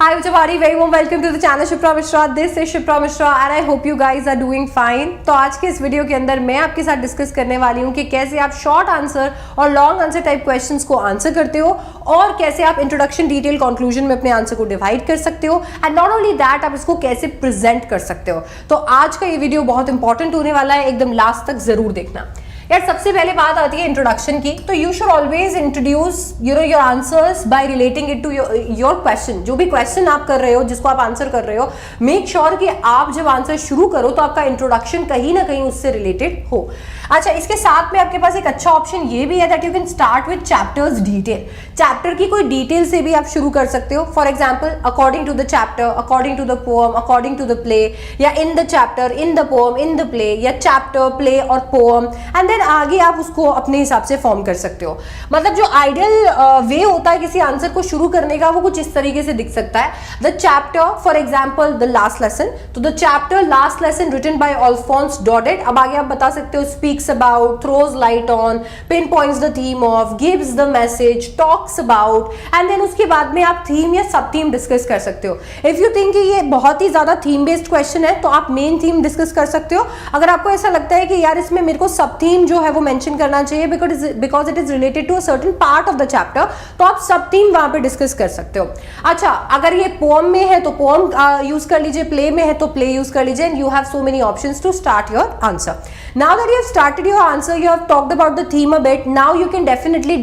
Hi Ujjawari, very warm welcome to the channel Shipra Mishra. This is Shipra Mishra and I hope you guys are doing fine. तो आज के इस video के अंदर मैं आपके साथ डिस्कस करने वाली हूँ कि कैसे आप शॉर्ट आंसर और लॉन्ग आंसर टाइप क्वेश्चंस को आंसर करते हो और कैसे आप इंट्रोडक्शन, डिटेल, कंक्लूजन में अपने आंसर को डिवाइड कर सकते हो एंड नॉट ओनली दैट आप इसको कैसे प्रेजेंट कर सकते हो। तो आज का ये वीडियो बहुत इंपॉर्टेंट होने वाला है, एकदम लास्ट तक जरूर देखना। यार सबसे पहले बात आती है इंट्रोडक्शन की, तो you should always introduce your answers by relating it to your question. जो भी क्वेश्चन आप कर रहे हो, जिसको आप आंसर कर रहे हो, मेक श्योर कि आप जब आंसर शुरू करो तो आपका इंट्रोडक्शन कहीं ना कहीं उससे रिलेटेड हो। अच्छा, इसके साथ में आपके पास एक अच्छा ऑप्शन ये भी है that you can start with chapters detail. Chapter की कोई डिटेल से भी आप शुरू कर सकते हो। For example, according to the chapter, according to the poem, according to the play, या in the chapter, in the poem, in the play, या चैप्टर, प्ले और पोएम, एंड देन आगे आप उसको अपने हिसाब से फॉर्म कर सकते हो। मतलब जो आइडियल वे होता है किसी आंसर को शुरू करने का, वो कुछ इस तरीके से दिख सकता है। The chapter, for example the last lesson, तो the chapter last lesson written by Alphonse Daudet. अब आगे आप बता सकते हो speaks about, throws light on, pinpoints the theme of, gives the message, talks about, and then उसके बाद में आप थीम या सब थीम डिस्कस कर सकते हो। इफ यू थिंक कि ये बहुत ही ज्यादा थीम बेस्ड क्वेश्चन है तो आप मेन थीम डिस्कस कर सकते हो। अगर आपको ऐसा लगता है कि यार इसमें मेरे को सब थीम जो है वो मेंशन करना चाहिए because it is related to a certain part of the chapter, तो आप सब थीम वहां पे डिस्कस कर सकते हो। अच्छा, अगर ये पोएम में है तो पोएम यूज कर लीजिए, प्ले में है तो प्ले यूज कर लीजिए, and you have so many options to start your answer. Now that you have started your answer, you have talked about the theme a bit, now you can definitely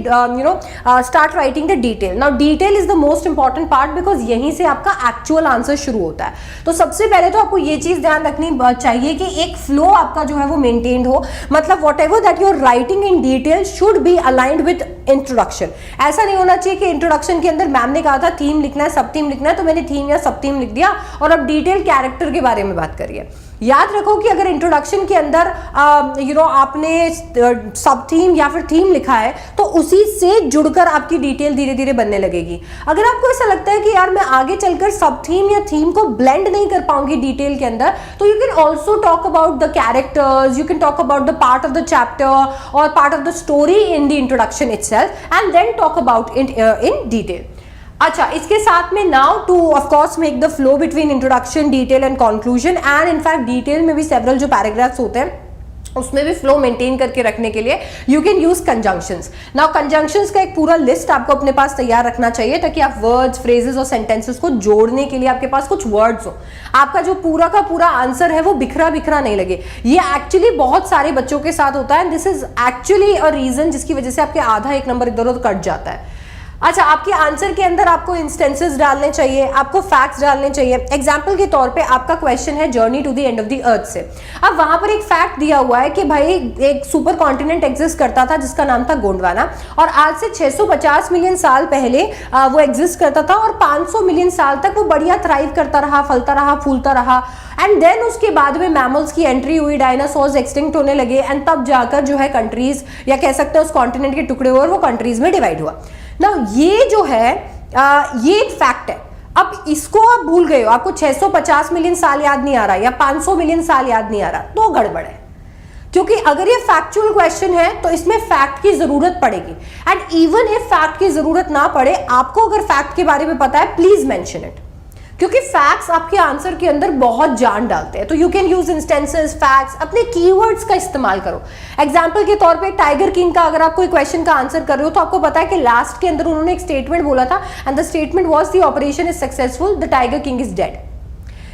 start writing the detail. Now detail is the most important part because यहीं से आपका actual answer शुरू होता है। तो सबसे पहले तो आपको ये चीज ध्यान रखनी चाहिए कि एक flow आपका जो है वो maintained हो, मतलब whatever that you are writing in detail should be aligned with introduction। ऐसा नहीं होना चाहिए कि introduction के अंदर मैम ने कहा था थीम लिखना है, सब थीम लिखना है, तो मैंने थीम या सब थीम लिख दिया और अब डिटेल कैरेक्टर के बारे में बात करिए। याद रखो कि अगर इंट्रोडक्शन के अंदर आपने सब थीम या फिर थीम लिखा है तो उसी से जुड़कर आपकी डिटेल धीरे धीरे बनने लगेगी। अगर आपको ऐसा लगता है कि यार मैं आगे चलकर सब थीम या थीम को ब्लेंड नहीं कर पाऊंगी डिटेल के अंदर, तो you can also talk about the characters, you can talk about the part of the chapter और part of the story in the introduction itself and then talk about it in detail. अच्छा, इसके साथ में now to of course make the flow between introduction, detail and conclusion, and in fact detail में भी several जो paragraphs होते हैं उसमें भी फ्लो मेंटेन करके रखने के लिए you can use conjunctions. Now conjunctions का एक पूरा लिस्ट आपको अपने पास तैयार रखना चाहिए ताकि आप वर्ड्स, फ्रेजेस और सेंटेंसेस को जोड़ने के लिए आपके पास कुछ वर्ड्स हो। आपका जो पूरा का पूरा आंसर है वो बिखरा बिखरा नहीं लगे। ये एक्चुअली बहुत सारे बच्चों के साथ होता है, this is actually a reason जिसकी वजह से आपके आधा एक नंबर इधर उधर कट जाता है। अच्छा, आपके आंसर के अंदर आपको इंस्टेंसेस डालने चाहिए, आपको फैक्ट्स डालने चाहिए। एग्जांपल के तौर पे आपका क्वेश्चन है journey to the end of the earth से। अब वहां पर एक फैक्ट दिया हुआ है कि भाई एक सुपर कॉन्टिनेंट एग्जिस्ट करता था जिसका नाम था गोंडवाना, और आज से 650 मिलियन साल पहले वो एग्जिस्ट करता था और 500 मिलियन साल तक वो बढ़िया थ्राइव करता रहा, फलता रहा, फूलता रहा, एंड देन उसके बाद में मैमल्स की एंट्री हुई, डायनासोर्स एक्सटिंक्ट होने लगे, एंड तब जाकर जो है कंट्रीज, या कह सकते हैं उस कॉन्टिनेंट के टुकड़े हुए और वो कंट्रीज में डिवाइड हुआ। ना ये जो है ये एक फैक्ट है। अब इसको आप भूल गए हो, आपको 650 मिलियन साल याद नहीं आ रहा या 500 मिलियन साल याद नहीं आ रहा, तो गड़बड़ है। क्योंकि अगर ये फैक्चुअल क्वेश्चन है तो इसमें फैक्ट की जरूरत पड़ेगी, एंड इवन इफ फैक्ट की जरूरत ना पड़े, आपको अगर फैक्ट के बारे में पता है प्लीज मेंशन इट, क्योंकि फैक्ट्स आपके आंसर के अंदर बहुत जान डालते हैं। तो you can use instances, facts, अपने कीवर्ड्स का इस्तेमाल करो। एग्जांपल के तौर पे टाइगर किंग का अगर आप कोई क्वेश्चन का आंसर कर रहे हो तो आपको पता है कि लास्ट के अंदर उन्होंने एक स्टेटमेंट बोला था, and the statement was the operation is successful, the tiger king is dead.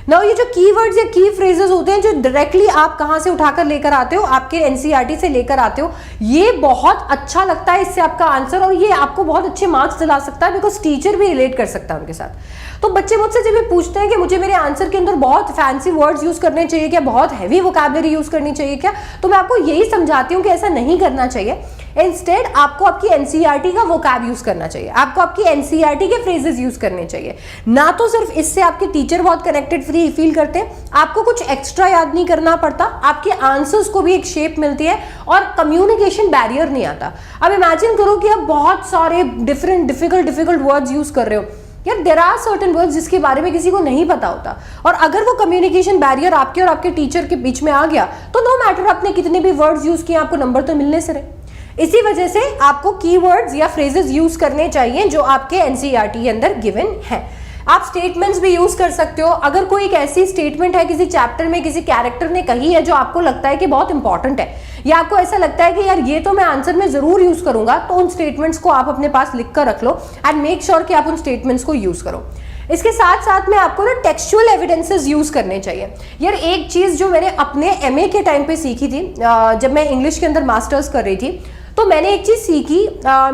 Now ये जो कीवर्ड्स या की फ्रेजेस होते हैं जो डायरेक्टली आप कहां से उठाकर लेकर आते हो, आपके एनसीईआरटी से लेकर आते हो, ये बहुत अच्छा लगता है इससे आपका आंसर, और ये आपको बहुत अच्छे मार्क्स दिला सकता है बिकॉज टीचर भी रिलेट कर सकता है उनके साथ। तो बच्चे मुझसे जब ये पूछते हैं कि मुझे मेरे आंसर के अंदर बहुत फैंसी वर्ड्स यूज करने चाहिए क्या, बहुत हैवी वोकैबुलरी यूज करनी चाहिए क्या, तो मैं आपको यही समझाती हूँ कि ऐसा नहीं करना चाहिए। इंस्टेड आपको आपकी एनसीईआरटी का वोकैब यूज करना चाहिए, आपको आपकी एनसीईआरटी के फ्रेजेस यूज करने चाहिए। ना तो सिर्फ इससे आपके टीचर बहुत कनेक्टेड फील करते हैं, आपको कुछ एक्स्ट्रा याद नहीं करना पड़ता, आपके आंसर्स को भी एक शेप मिलती है और कम्युनिकेशन बैरियर नहीं आता। अब इमेजिन करो कि आप बहुत सारे डिफरेंट डिफिकल्ट वर्ड्स यूज कर रहे हो, यार देयर आर सर्टेन वर्ड्स जिसके बारे में किसी को नहीं पता होता, और अगर वो कम्युनिकेशन बैरियर आपके और आपके टीचर के बीच में आ गया तो नो मैटर आपने कितने भी वर्ड्स यूज किए, आपको नंबर तो मिलने से रहे। इसी वजह से आपको कीवर्ड्स या फ्रेजेस यूज करने चाहिए जो आपके एनसीईआरटी के अंदर गिवन है। आप स्टेटमेंट्स भी यूज कर सकते हो। अगर कोई एक ऐसी स्टेटमेंट है किसी चैप्टर में किसी कैरेक्टर ने कही है जो आपको लगता है कि बहुत इंपॉर्टेंट है, या आपको ऐसा लगता है कि यार ये तो मैं आंसर में जरूर यूज करूंगा, तो उन स्टेटमेंट्स को आप अपने पास लिख कर रख लो एंड मेक श्योर कि आप उन स्टेटमेंट्स को यूज करो। इसके साथ साथ में आपको ना टेक्सचुअल एविडेंसेस यूज करने चाहिए। यार एक चीज जो मैंने अपने एमए के टाइम पे सीखी थी, जब मैं इंग्लिश के अंदर मास्टर्स कर रही थी, तो मैंने एक चीज सीखी,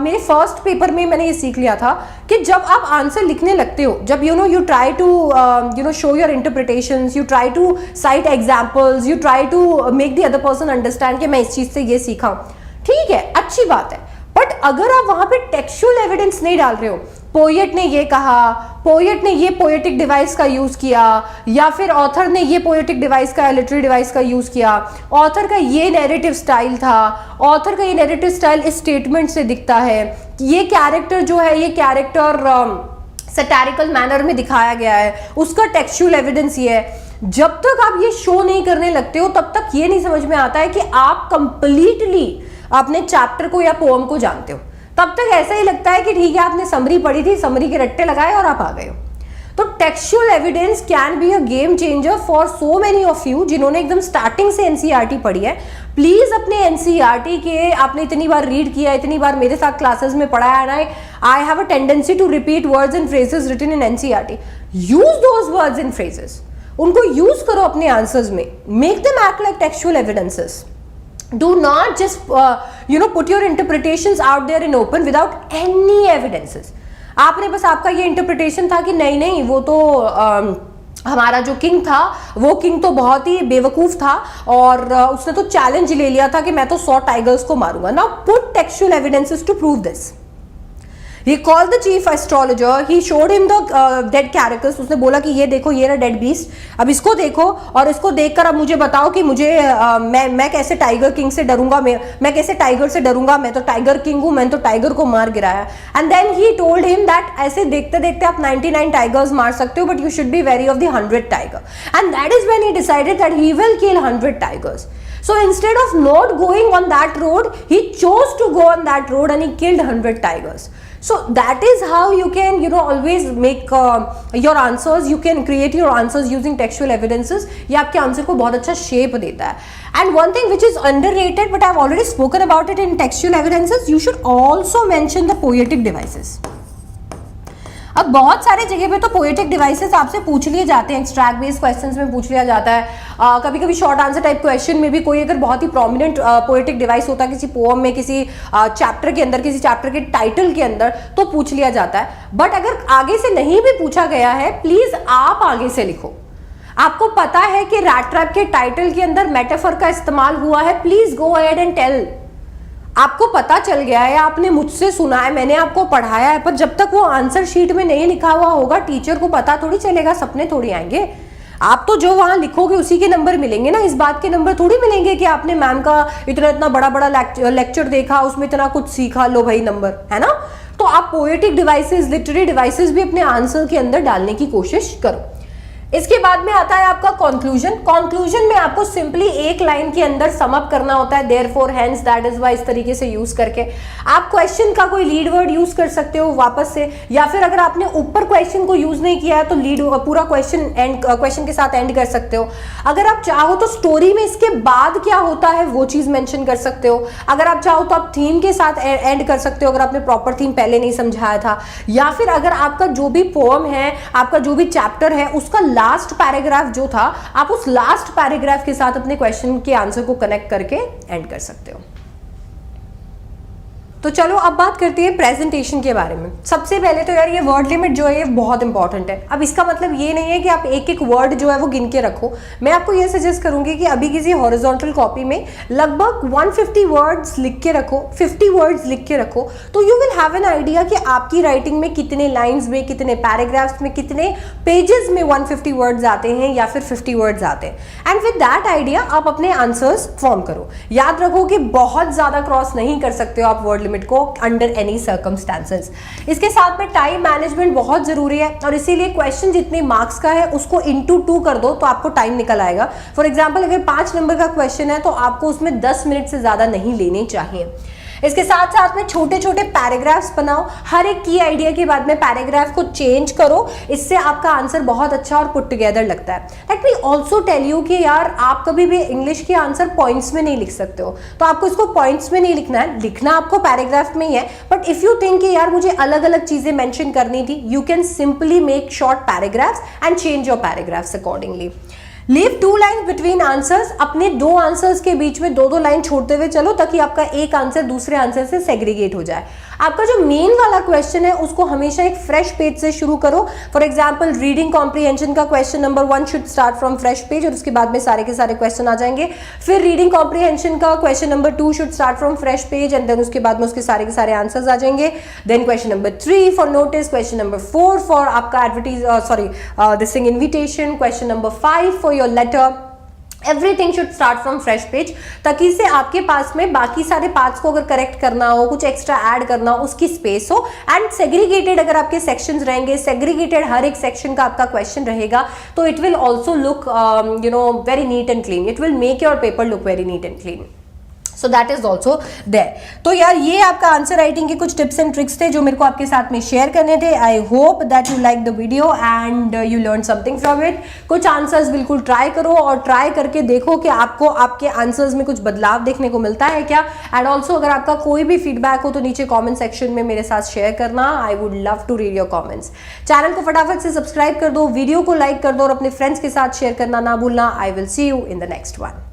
मेरे फर्स्ट पेपर में मैंने ये सीख लिया था कि जब आप आंसर लिखने लगते हो, जब you try to show your interpretations, you try to cite examples, you try to make the other person understand कि मैं इस चीज से ये सीखा, ठीक है, अच्छी बात है। बट अगर आप वहां पे टेक्सचुअल एविडेंस नहीं डाल रहे हो, पोएट ने ये कहा, पोएट ने ये पोएटिक डिवाइस का यूज किया, या फिर ऑथर ने ये पोएटिक डिवाइस का, लिटरेरी डिवाइस का यूज किया, ऑथर का ये नैरेटिव स्टाइल था, ऑथर का ये नैरेटिव स्टाइल इस स्टेटमेंट से दिखता है, ये कैरेक्टर जो है ये कैरेक्टर सैटारिकल मैनर में दिखाया गया है, उसका टेक्सचुअल एविडेंस ये है। जब तक आप ये शो नहीं करने लगते हो तब तक ये नहीं समझ में आता है कि आप कंप्लीटली अपने चैप्टर को या पोएम को जानते हो। तब तक ऐसा ही लगता है कि ठीक है आपने समरी पढ़ी थी, समरी के रट्टे लगाए और आप आ गए हो। तो textual evidence can be a game changer for so many of you जिन्होंने एकदम स्टार्टिंग से एनसीईआरटी पढ़ी है। प्लीज अपने एनसीईआरटी के, आपने इतनी बार रीड किया, इतनी बार मेरे साथ क्लासेस में पढ़ा है, I have a tendency to repeat words and phrases written in NCERT, use those words and phrases, उनको यूज करो अपने आंसर्स में, make them act like textual evidences. Do not just put your interpretations out there in open without any evidences. आपने बस, आपका ये interpretation था कि नहीं वो तो हमारा जो किंग था वो किंग तो बहुत ही बेवकूफ था और उसने तो चैलेंज ले लिया था कि मैं तो 100 टाइगर्स को मारूंगा। Now put textual evidences to prove this. He called the chief astrologer. He showed him the dead carcass. उसने बोला कि ये देखो, ये रहा डेड बीस्ट, अब इसको देखो और इसको देखकर अब मुझे बताओ कि मुझे मैं कैसे टाइगर किंग से डरूंगा, मैं कैसे टाइगर से डरूंगा, मैं तो टाइगर किंग हूं, मैंने तो टाइगर को मार गिराया। And then he told him that ऐसे देखते देखते आप 99 टाइगर्स मार सकते हो, but you should be very of the 100th tiger. And that is when he decided that he will kill 100 tigers. So instead of not going on that road, he chose to go on that road and he killed 100 tigers. So that is how you can, always make your answers. You can create your answers using textual evidences. ये आपके answer को बहुत अच्छा shape देता है. And one thing which is underrated, but I've already spoken about it in textual evidences, you should also mention the poetic devices. अब बहुत सारे जगह पे तो पोएटिक डिवाइसेस आपसे पूछ लिए जाते हैं, एक्सट्रैक्ट बेस्ड क्वेश्चंस में पूछ लिया जाता है, कभी कभी शॉर्ट आंसर टाइप क्वेश्चन में भी कोई अगर बहुत ही प्रोमिनेंट पोएटिक डिवाइस होता है किसी पोएम में, किसी चैप्टर के अंदर, किसी चैप्टर के टाइटल के अंदर, तो पूछ लिया जाता है। बट अगर आगे से नहीं भी पूछा गया है, प्लीज आप आगे से लिखो। आपको पता है कि रैट ट्रैप के टाइटल के अंदर मेटाफर का इस्तेमाल हुआ है, please go ahead and tell. आपको पता चल गया है, आपने मुझसे सुना है, मैंने आपको पढ़ाया है, पर जब तक वो आंसर शीट में नहीं लिखा हुआ होगा टीचर को पता थोड़ी चलेगा, सपने थोड़ी आएंगे। आप तो जो वहां लिखोगे उसी के नंबर मिलेंगे ना, इस बात के नंबर थोड़ी मिलेंगे कि आपने मैम का इतना बड़ा बड़ा लेक्चर देखा, उसमें इतना कुछ सीखा, लो भाई नंबर, है ना। तो आप पोएटिक डिवाइसेस, लिटरेरी डिवाइसेस भी अपने आंसर के अंदर डालने की कोशिश करो। इसके बाद में आता है आपका कंक्लूजन। कंक्लूजन में आपको सिंपली एक लाइन के अंदर सम अप करना होता है, therefore, hence, that is why, इस तरीके से यूज करके आप क्वेश्चन का कोई लीड वर्ड यूज कर सकते हो वापस से, या फिर अगर आपने ऊपर क्वेश्चन को यूज नहीं किया है तो लीड पूरा क्वेश्चन के साथ एंड कर सकते हो। अगर आप चाहो तो स्टोरी में इसके बाद क्या होता है वो चीज मेंशन कर सकते हो। अगर आप चाहो तो आप थीम के साथ एंड कर सकते हो, अगर आपने प्रॉपर थीम पहले नहीं समझाया था, या फिर अगर आपका जो भी पोएम है, आपका जो भी चैप्टर है, उसका लास्ट पैराग्राफ जो था, आप उस लास्ट पैराग्राफ के साथ अपने क्वेश्चन के आंसर को कनेक्ट करके एंड कर सकते हो। तो चलो अब बात करते हैं प्रेजेंटेशन के बारे में। सबसे पहले तो यार ये वर्ड लिमिट जो है ये बहुत इंपॉर्टेंट है। अब इसका मतलब ये नहीं है कि आप एक एक वर्ड जो है वो गिन के रखो। मैं आपको ये सजेस्ट करूंगी कि अभी किसी हॉरिजॉन्टल कॉपी में लगभग 150 वर्ड्स लिख के रखो, 50 वर्ड्स लिख के रखो, तो you will have an idea कि आपकी राइटिंग में कितने लाइन्स में, कितने पैराग्राफ्स में, कितने पेजेस में 150 वर्ड्स आते हैं या फिर 50 वर्ड्स आते हैं। एंड विद दैट आइडिया आप अपने आंसर्स फॉर्म करो। याद रखो कि बहुत ज्यादा क्रॉस नहीं कर सकते हो आप वर्ड लिमिट को अंडर एनी सर्कमस्टेंसेस। इसके साथ में टाइम मैनेजमेंट बहुत जरूरी है और इसीलिए क्वेश्चन जितने मार्क्स का है उसको इंटू 2 कर दो तो आपको टाइम निकल आएगा। फॉर एग्जांपल अगर 5 नंबर का क्वेश्चन है तो आपको उसमें 10 मिनट से ज्यादा नहीं लेने चाहिए। इसके साथ साथ में छोटे छोटे पैराग्राफ्स बनाओ, हर एक की आइडिया के बाद में पैराग्राफ को चेंज करो, इससे आपका आंसर बहुत अच्छा और पुट टुगेदर लगता है। Let me also tell you कि यार आप कभी भी इंग्लिश के आंसर पॉइंट्स में नहीं लिख सकते हो, तो आपको इसको पॉइंट्स में नहीं लिखना है, लिखना आपको पैराग्राफ में ही है। बट इफ यू थिंक कि यार मुझे अलग अलग चीजें मेंशन करनी थी, you can simply make short paragraphs and change your paragraphs accordingly. Leave 2 line between answers, अपने 2 आंसर्स के बीच में 2 लाइन छोड़ते हुए चलो, ताकि आपका एक आंसर दूसरे आंसर से सेग्रीगेट हो जाए। आपका जो मेन वाला क्वेश्चन है उसको हमेशा एक फ्रेश पेज से शुरू करो। फॉर एग्जांपल रीडिंग कॉम्प्रिहेंशन का question number 1 should start from fresh page, और उसके बाद में सारे के सारे क्वेश्चन आ जाएंगे। फिर रीडिंग कॉम्प्रिहेंशन का question number 2 should start from fresh page, and then उसके बाद में उसके सारे के सारे आंसर्स आ जाएंगे। Then question number 3 for notice, question number 4 for आपका this thing invitation, question number 5 for your letter. Everything should start from fresh page, ताकि से आपके पास में बाकी सारे पार्ट्स को अगर करेक्ट करना हो, कुछ एक्स्ट्रा ऐड करना हो, उसकी स्पेस हो। एंड सेग्रीगेटेड अगर आपके सेक्शंस रहेंगे, सेग्रीगेटेड हर एक सेक्शन का आपका क्वेश्चन रहेगा, तो it will also look very neat and clean, it will make your paper look very neat and clean. So that is also there. तो यार ये आपका आंसर राइटिंग के कुछ टिप्स एंड ट्रिक्स थे जो मेरे को आपके साथ में शेयर करने थे। I hope that you like the video and you learn something from it. कुछ आंसर्स बिल्कुल ट्राई करो और ट्राई करके देखो कि आपको आपके आंसर्स में कुछ बदलाव देखने को मिलता है क्या। एंड ऑल्सो अगर आपका कोई भी फीडबैक हो तो नीचे कॉमेंट सेक्शन में मेरे साथ शेयर करना। I would love to read your comments. Channel को फटाफट से सब्सक्राइब कर दो, वीडियो को लाइक कर दो और अपने फ्रेंड्स के साथ शेयर करना ना भूलना। I will see you in the next one.